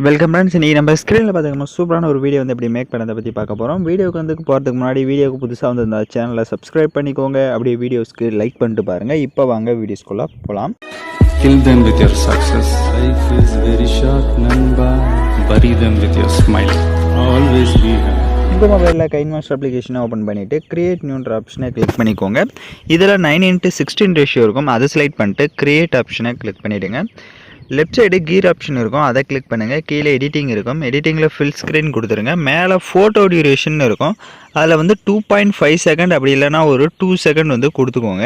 Welcome friends. இன்றைக்கி நம்ம ஸ்க்ரீனில் பார்த்துக்கணும் சூப்பரான ஒரு வீடியோ வந்து எப்படி மேக் பண்ணதை பற்றி பார்க்க போகிறோம். வீடியோக்கு வந்து போகிறதுக்கு முன்னாடி வீடியோக்கு புதுசாக வந்து இந்த சேனலை சப்ஸ்கிரைப் பண்ணிக்கோங்க. அப்படியே வீடியோஸ்க்கு லைக் பண்ணிட்டு பாருங்கள். இப்போ வாங்க வீடியோஸ்குள்ளே போகலாம். Kill them with your success. Life is very short, namba. Bury them with your smile. Always be happy. இப்போ மொபைலில் கைன்மாஸ்டர் அப்ளிகேஷனை ஓப்பன் பண்ணிவிட்டு கிரியேட் நியூன்ற ஆப்ஷனை கிளிக் பண்ணிக்கோங்க. இதில் 9:16 ரேஷியோ இருக்கும். அதை செலக்ட் பண்ணிட்டு கிரியேட் ஆப்ஷனை கிளிக் பண்ணிவிடுங்க. லெஃப்ட் சைடு கீர் ஆப்ஷன் இருக்கும், அதை கிளிக் பண்ணுங்கள். கீழே எடிட்டிங் இருக்கும், எடிட்டிங்கில் ஃபில் ஸ்க்ரீன் கொடுத்துருங்க. மேலே ஃபோட்டோ டியூரேஷன் இருக்கும், அதில் வந்து 2.5 செகண்ட் அப்படி இல்லைனா ஒரு 2 செகண்ட் வந்து கொடுத்துக்கோங்க.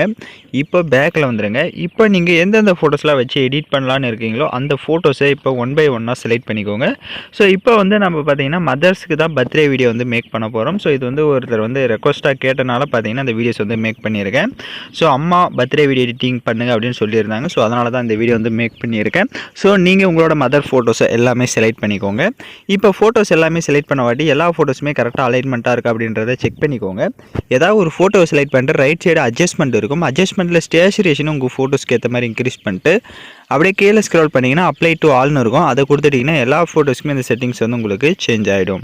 இப்போ பேக்கில் வந்துடுங்க. இப்போ நீங்கள் எந்தெந்த ஃபோட்டோஸ்லாம் வச்சு எடிட் பண்ணலான்னு இருக்கீங்களோ அந்த ஃபோட்டோஸை இப்போ 1 by 1 செலக்ட் பண்ணிக்கோங்க. ஸோ இப்போ வந்து நம்ம பார்த்தீங்கன்னா மதர்ஸ்க்கு தான் பர்த்டே வீடியோ வந்து மேக் பண்ண போகிறோம். ஸோ இது வந்து ஒருத்தர் வந்து ரெக்வஸ்ட்டாக கேட்டனால பார்த்தீங்கன்னா அந்த வீடியோஸ் வந்து மேக் பண்ணியிருக்கேன். ஸோ அம்மா பர்த்டே வீடியோ எடிட்டிங் பண்ணுங்க அப்படின்னு சொல்லியிருந்தாங்க. ஸோ அதனால தான் இந்த வீடியோ வந்து மேக் பண்ணியிருக்கேன். ஸோ நீங்கள் உங்களோட மதர் ஃபோட்டோஸை எல்லாமே செலக்ட் பண்ணிக்கோங்க. இப்போ ஃபோட்டோஸ் எல்லாமே செலக்ட் பண்ண வாட்டி எல்லா ஃபோட்டோஸுமே கரெக்டாக அலைன்மெண்ட்டாக இருக்குது அப்படின்றத செக் பண்ணிக்கோங்க. ஏதாவது ஒரு ஃபோட்டோ செலக்ட் பண்ணிட்டு ரைட் சைடு அட்ஜஸ்ட்மெண்ட் இருக்கும். அட்ஜஸ்ட்மெண்ட்டில் ஸ்டேச்சுரேஷனும் உங்கள் ஃபோட்டோஸ்க்கு ஏற்ற மாதிரி இன்க்ரீஸ் பண்ணிட்டு அப்படியே கீழே ஸ்க்ரோல் பண்ணிங்கன்னா அப்ளை டு ஆல்னு இருக்கும். அதை கொடுத்துட்டிங்கன்னா எல்லா ஃபோட்டோஸ்க்குமே இந்த செட்டிங்ஸ் வந்து உங்களுக்கு சேஞ்ச் ஆகிடும்.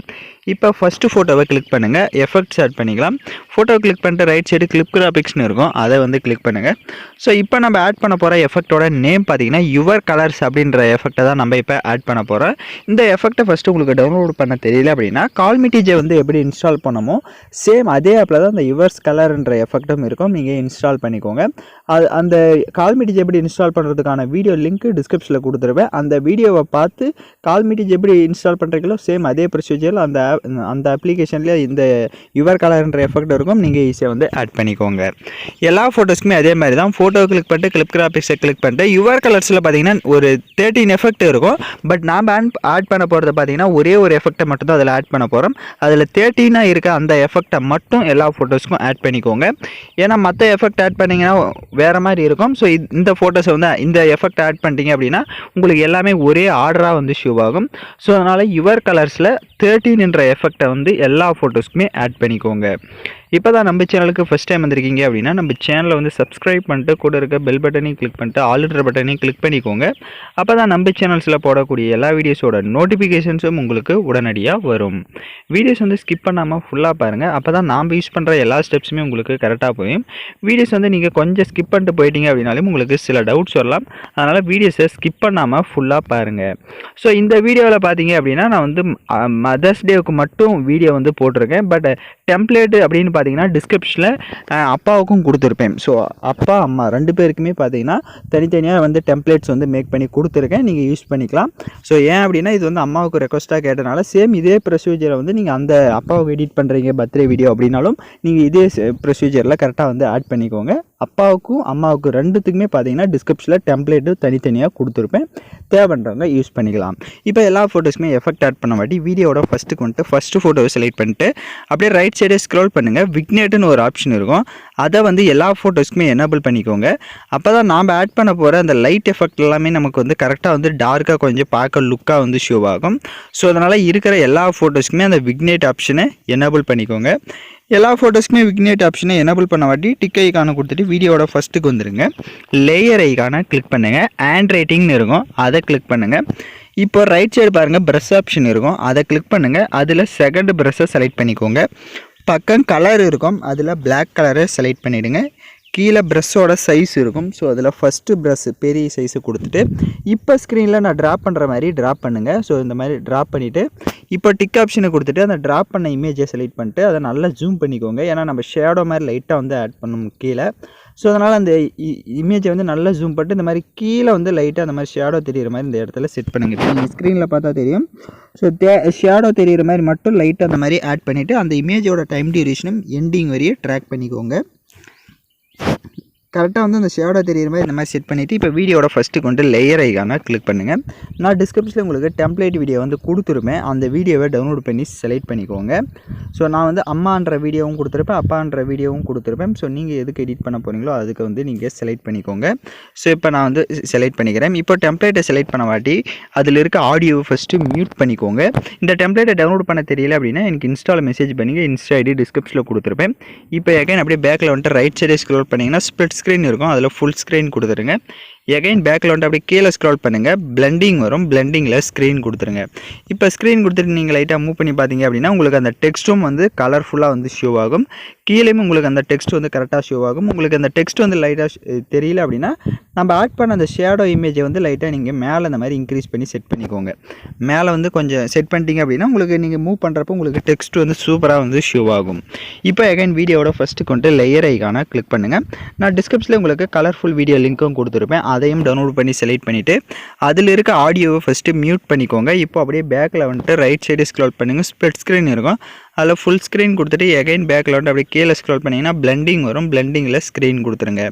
இப்போ ஃபஸ்ட்டு ஃபோட்டோவை கிளிக் பண்ணுங்கள், எஃபெக்ட்ஸ் ஆட் பண்ணிக்கலாம். ஃபோட்டோ கிளிக் பண்ணிட்டு ரைட் சைடு கிளிப் கிராபிக்ஸ்னு இருக்கும், அதை வந்து கிளிக் பண்ணுங்கள். ஸோ இப்போ நம்ம ஆட் பண்ண போகிற எஃபெக்டோட நேம் பார்த்தீங்கன்னா யுவர் கலர்ஸ் அப்படின்ற எஃபெக்டை தான் நம்ம இப்போ ஆட் பண்ண போகிறோம். இந்த எஃபெக்டை ஃபஸ்ட்டு உங்களுக்கு டவுன்லோட் பண்ண தெரியல அப்படின்னா கால்மிட்டிஜை வந்து எப்படி இன்ஸ்டால் பண்ணமோ சேம் அதே ஆப்பில் தான் இந்த யுவர்ஸ் கலர்ன்ற எஃபெக்டும் இருக்கும், நீங்கள் இன்ஸ்டால் பண்ணிக்கோங்க. அந்த கால்மிட்டிஜை எப்படி இன்ஸ்டால் பண்ணுறதுக்கான வீடியோ லிங்க் டிஸ்கிரிப்ஷனில் கொடுத்துருவேன். அந்த வீடியோவை பார்த்து கால்மிட்டிஜ் எப்படி இன்ஸ்டால் பண்ணுறீங்களோ சேம் அதே ப்ரொசீஜரில் அந்த அப்ளிகேஷன்லேயே இந்த யுவர் கலர்ன்ற எஃபெக்ட் இருக்கும், நீங்கள் ஈஸியாக வந்து ஆட் பண்ணிக்கோங்க. எல்லா ஃபோட்டோஸ்க்குமே அதே மாதிரி தான். ஃபோட்டோ கிளிக் பண்ணிட்டு கிளிப் கிராபிக்ஸை கிளிக் பண்ணிட்டு யுவர் கலர்ஸில் பார்த்தீங்கன்னா ஒரு 13 எஃபெக்ட் இருக்கும். பட் நாம் ஆட் பண்ண போகிறது பார்த்தீங்கன்னா ஒரே ஒரு எஃபெக்டை மட்டும் தான் அதில் ஆட் பண்ண போகிறோம். அதில் 13 இருக்க அந்த எஃபெக்டை மட்டும் எல்லா ஃபோட்டோஸ்க்கும் ஆட் பண்ணிக்கோங்க. ஏன்னா மற்ற எஃபெக்ட் ஆட் பண்ணிங்கன்னா வேறு மாதிரி இருக்கும். ஸோ இந்த ஃபோட்டோஸை வந்து இந்த எஃபெக்ட் ஆட் பண்ணிட்டீங்க அப்படின்னா உங்களுக்கு எல்லாமே ஒரே ஆர்டராக வந்து ஷூ ஆகும். ஸோ அதனால் யுவர் கலர்ஸில் 13 என்ற எஃபெக்டை வந்து எல்லா ஃபோட்டோஸ்க்குமே ஆட் பண்ணிக்கோங்க. இப்போ தான் நம்ம சேனலுக்கு ஃபஸ்ட் டைம் வந்திருக்கீங்க அப்படின்னா நம்ம சேனலை வந்து சப்ஸ்கிரைப் பண்ணிட்டு கூட இருக்க பெல் பட்டனையும் கிளிக் பண்ணிட்டு ஆல்ரெடி பட்டனையும் கிளிக் பண்ணிக்கோங்க. அப்போ தான் நம்ம சேனல்ஸில் போடக்கூடிய எல்லா வீடியோஸோட நோட்டிஃபிகேஷன்ஸும் உங்களுக்கு உடனடியாக வரும். வீடியோஸ் வந்து ஸ்கிப் பண்ணாமல் ஃபுல்லாக பாருங்கள். அப்போ தான் நாம் யூஸ் பண்ணுற எல்லா ஸ்டெப்ஸுமே உங்களுக்கு கரெக்டாக போயும். வீடியோஸ் வந்து நீங்கள் கொஞ்சம் ஸ்கிப் பண்ணிட்டு போயிட்டீங்க அப்படின்னாலும் உங்களுக்கு சில டவுட்ஸ் வரலாம். அதனால் வீடியோஸை ஸ்கிப் பண்ணாமல் ஃபுல்லாக பாருங்கள். ஸோ இந்த வீடியோவில் பார்த்தீங்க அப்படின்னா நான் வந்து மதர்ஸ் டேவுக்கு மட்டும் வீடியோ வந்து போட்டிருக்கேன். பட் டெம்ப்ளேட்டு அப்படின்னு பார்த்தீங்கன்னா டிஸ்கிரிப்ஷனில் அப்பாவுக்கும் கொடுத்துருப்பேன். ஸோ அப்பா அம்மா 2 பேருக்குமே பார்த்தீங்கன்னா தனித்தனியாக வந்து டெம்ப்ளேட்ஸ் வந்து மேக் பண்ணி கொடுத்துருக்கேன், நீங்கள் யூஸ் பண்ணிக்கலாம். ஸோ ஏன் அப்படின்னா இது வந்து அம்மாவுக்கு ரெக்வஸ்ட்டாக கேட்டனால சேம் இதே ப்ரொசீஜரை வந்து நீங்கள் அந்த அப்பாவுக்கு எடிட் பண்ணுறீங்க பர்த்டே வீடியோ அப்படின்னாலும் நீங்கள் இதே ப்ரொசீஜரில் கரெக்டாக வந்து ஆட் பண்ணிக்கோங்க. அப்பாவுக்கும் அம்மாவுக்கும் 2த்துக்குமே பார்த்தீங்கன்னா டிஸ்கிரிப்ஷனில் டெம்ப்ளேட்டு தனித்தனியாக கொடுத்துருப்பேன், தேவைன்றவங்க யூஸ் பண்ணிக்கலாம். இப்போ எல்லா ஃபோட்டோஸுமே எஃபெக்ட் ஆட் பண்ண வாட்டி வீடியோட ஃபஸ்ட்டுக்கு வந்துட்டு ஃபஸ்ட்டு ஃபோட்டோவை செலக்ட் பண்ணிட்டு அப்படியே ரைட் சைடே ஸ்க்ரோல் பண்ணுங்கள். விக்னேட்டுன்னு ஒரு ஆப்ஷன் இருக்கும், அதை வந்து எல்லா ஃபோட்டோஸ்க்குமே எனேபிள் பண்ணிக்கோங்க. அப்போ தான் நாம் ஆட் பண்ண போகிற அந்த லைட் எஃபெக்ட் எல்லாமே நமக்கு வந்து கரெக்டாக வந்து டார்க்காக கொஞ்சம் பார்க்க லுக்காக வந்து ஷோ ஆகும். ஸோ அதனால் இருக்கிற எல்லா ஃபோட்டோஸ்க்குமே அந்த விக்னேட் ஆப்ஷனை எனேபிள் பண்ணிக்கோங்க. எல்லா ஃபோட்டோஸ்க்குமே விக்னேட் ஆப்ஷனை எனேபிள் பண்ண வாட்டி டிக் ஐக்கானை கொடுத்துட்டு வீடியோட ஃபஸ்ட்டுக்கு வந்துடுங்க. லேயர் ஐக்கானை கிளிக் பண்ணுங்கள். ஹேண்ட் ரைட்டிங்னு இருக்கும், அதை கிளிக் பண்ணுங்கள். இப்போ ரைட் சைடு பாருங்கள் ப்ரஷ் ஆப்ஷன் இருக்கும், அதை கிளிக் பண்ணுங்கள். அதில் செகண்ட் ப்ரஷ்ஷை செலக்ட் பண்ணிக்கோங்க. பக்கம் கலர் இருக்கும், அதில் பிளாக் கலரை செலக்ட் பண்ணிவிடுங்க. கீழே ப்ரஷ்ஷோட சைஸ் இருக்கும். ஸோ அதில் ஃபஸ்ட்டு ப்ரஷ் பெரிய சைஸு கொடுத்துட்டு இப்போ ஸ்க்ரீனில் நான் ட்ராப் பண்ணுற மாதிரி ட்ராப் பண்ணுங்கள். ஸோ இந்த மாதிரி ட்ராப் பண்ணிவிட்டு இப்போ டிக் ஆப்ஷனை கொடுத்துட்டு அந்த ட்ராப் பண்ண இமேஜை செலக்ட் பண்ணிட்டு அதை நல்லா ஜூம் பண்ணிக்கோங்க. ஏன்னா நம்ம ஷேடோ மாதிரி லைட்டாக வந்து ஆட் பண்ணணும் கீழே. ஸோ அதனால் அந்த இமேஜை வந்து நல்லா ஜூம் பண்ணிட்டு இந்த மாதிரி கீழே வந்து லைட்டாக அந்த மாதிரி ஷேடோ தெரிகிற மாதிரி இந்த இடத்துல செட் பண்ணுங்கள். இப்போ நீங்கள் ஸ்க்ரீனில் பார்த்தா தெரியும். ஸோ ஷேடோ தெரிகிற மாதிரி மட்டும் லைட்டாக அந்த மாதிரி ஆட் பண்ணிவிட்டு அந்த இமேஜோட டைம் டியூரேஷனும் எண்டிங் வரையே ட்ராக் பண்ணிக்கோங்க. கரெக்டாக வந்து அந்த ஷேடோ தெரிகிற மாதிரி இந்த மாதிரி செட் பண்ணிவிட்டு இப்போ வீடியோட ஃபஸ்ட்டுக்கு வந்து லேயர் ஐக்கான கிளிக் பண்ணுங்கள். நான் டிஸ்கிரிப்ஷனில் உங்களுக்கு டெம்ப்ளேட் வீடியோ வந்து கொடுத்துருப்பேன், அந்த வீடியோவை டவுன்லோட் பண்ணி செலக்ட் பண்ணிக்கோங்க. ஸோ நான் வந்து அம்மான்ற வீடியோவும் கொடுத்துருப்பேன், அப்பான்ற வீடியோவும் கொடுத்துருப்பேன். ஸோ நீங்கள் எதுக்கு எடிட் பண்ண போகிறீங்களோ அதுக்கு வந்து நீங்கள் செலக்ட் பண்ணிக்கோங்க. ஸோ இப்போ நான் வந்து செலக்ட் பண்ணிக்கிறேன். இப்போ டெம்ப்ளேட்டை செலக்ட் பண்ண வாட்டி அதில் இருக்க ஆடியோவை ஃபஸ்ட்டு மியூட் பண்ணிக்கோங்க. இந்த டெம்ப்ளேட்டை டவுன்லோட் பண்ண தெரியல அப்படின்னா எனக்கு இன்ஸ்டால் மெசேஜ் பண்ணிங்க, இன்ஸ்டா ஐடி டிஸ்கிரிப்ஷனில் கொடுத்துருப்பேன். இப்போ எகைன் அப்படியே பேக்கில் வந்துட்டு ரைட் சைடே ஸ்க்ரோல் பண்ணிங்கன்னா ஸ்ப்ளிட் ஸ்க்ரீன் இருக்கும், அதில் ஃபுல் ஸ்க்ரீன் கொடுத்துருங்க. எகைன் பேக்கில் வந்துட்டு அப்படியே கீழே ஸ்க்ரால் பண்ணுங்கள், பிளெண்டிங் வரும், பிளெண்டிங்கில் ஸ்க்ரீன் கொடுத்துருங்க. இப்போ ஸ்க்ரீன் கொடுத்துட்டு நீங்கள் லைட்டாக மூவ் பண்ணி பார்த்தீங்க அப்படின்னா உங்களுக்கு அந்த டெக்ஸ்ட்டும் வந்து கலர்ஃபுல்லாக வந்து ஷோ ஆகும். கீழேயும் உங்களுக்கு அந்த டெக்ஸ்ட் வந்து கரெக்டாக ஷோ ஆகும். உங்களுக்கு அந்த டெக்ஸ்ட் வந்து லைட்டாக தெரியல அப்படின்னா நம்ம ஆட் பண்ண அந்த ஷேடோ இமேஜை வந்து லைட்டாக நீங்கள் மேலே அந்த மாதிரி இன்க்ரீஸ் பண்ணி செட் பண்ணிக்கோங்க. மேலே வந்து கொஞ்சம் செட் பண்ணிட்டீங்க அப்படின்னா உங்களுக்கு நீங்கள் மூவ் பண்ணுறப்போ உங்களுக்கு டெக்ஸ்ட் வந்து சூப்பராக வந்து ஷோ ஆகும். இப்போ எகைன் வீடியோவோட ஃபஸ்ட்டு கொண்டு லேயர் ஐக்கான கிளிக் பண்ணுங்கள். நான் டிஸ்கிரிப்ஷனில் உங்களுக்கு கலர்ஃபுல் வீடியோ லிங்க்கும் கொடுத்துருப்பேன், அதையும் டவுன்லோட் பண்ணி செலக்ட் பண்ணிவிட்டு அதில் இருக்க ஆடியோவை ஃபஸ்ட்டு மியூட் பண்ணிக்கோங்க. இப்போ அப்படியே பேக்கில் வந்துட்டு ரைட் சைடு ஸ்க்ரால் பண்ணுங்கள், ஸ்ப்ளிட் ஸ்க்ரீன் இருக்கும், அதில் ஃபுல் ஸ்க்ரீன் கொடுத்துட்டு எகைன் பேக்கில் வந்துட்டு அப்படியே கீழே ஸ்க்ரால் பண்ணிங்கன்னா பிளெண்டிங் வரும், பிளெண்டிங்கில் ஸ்க்ரீன் கொடுத்துருங்க.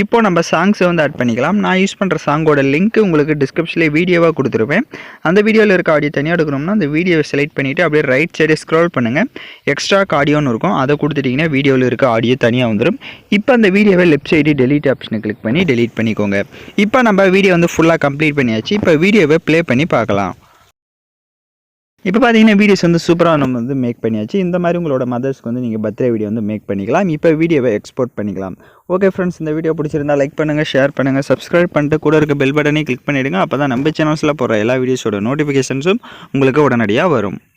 இப்போ நம்ம சாங்ஸை வந்து ஆட் பண்ணிக்கலாம். நான் யூஸ் பண்ணுற சாங்கோட லிங்க் உங்களுக்கு டிஸ்கிரிப்ஷனில் வீடியோவாக கொடுத்துருப்பேன். அந்த வீடியோவில் இருக்க ஆடியோ தனியாக எடுக்கணும்னா அந்த வீடியோவை செலக்ட் பண்ணிவிட்டு அப்படியே ரைட் சைடு ஸ்க்ரால் பண்ணுங்கள், எக்ஸ்ட்ரா ஆடியோன்னு இருக்கும், அதை கொடுத்துட்டிங்கன்னா வீடியோவில் இருக்க ஆடியோ தனியாக வந்துடும். இப்போ அந்த வீடியோவை லெஃப்ட் சைடு டெலீட் ஆப்ஷனை கிளிக் பண்ணி டெலீட் பண்ணிக்கோங்க. இப்போ நம்ம வீடியோ வந்து ஃபுல்லாக கம்ப்ளீட் பண்ணியாச்சு. இப்போ வீடியோவை ப்ளே பண்ணி பார்க்கலாம். இப்போ பார்த்தீங்கன்னா வீடியோஸ் வந்து சூப்பராக நம்ம வந்து மேக் பண்ணியாச்சு. இந்த மாதிரி உங்களோட மதர்ஸ்க்கு வந்து நீங்கள் பர்த்டே வீடியோ வந்து மேக் பண்ணிக்கலாம். இப்போ வீடியோவை எக்ஸ்போர்ட் பண்ணிக்கலாம். ஓகே ஃப்ரெண்ட்ஸ், இந்த வீடியோ பிடிச்சிருந்தா லைக் பண்ணுங்கள், ஷேர் பண்ணுங்கள், சப்ஸ்கிரைப் பண்ணிட்டு கூட இருக்க பெல் பட்டனை கிளிக் பண்ணிவிடுங்க. அப்போ தான் நம்ம சேனல்ஸில் போடுற எல்லா வீடியோஸோட நோட்டிஃபிகேஷன்ஸும் உங்களுக்கு உடனடியாக வரும்.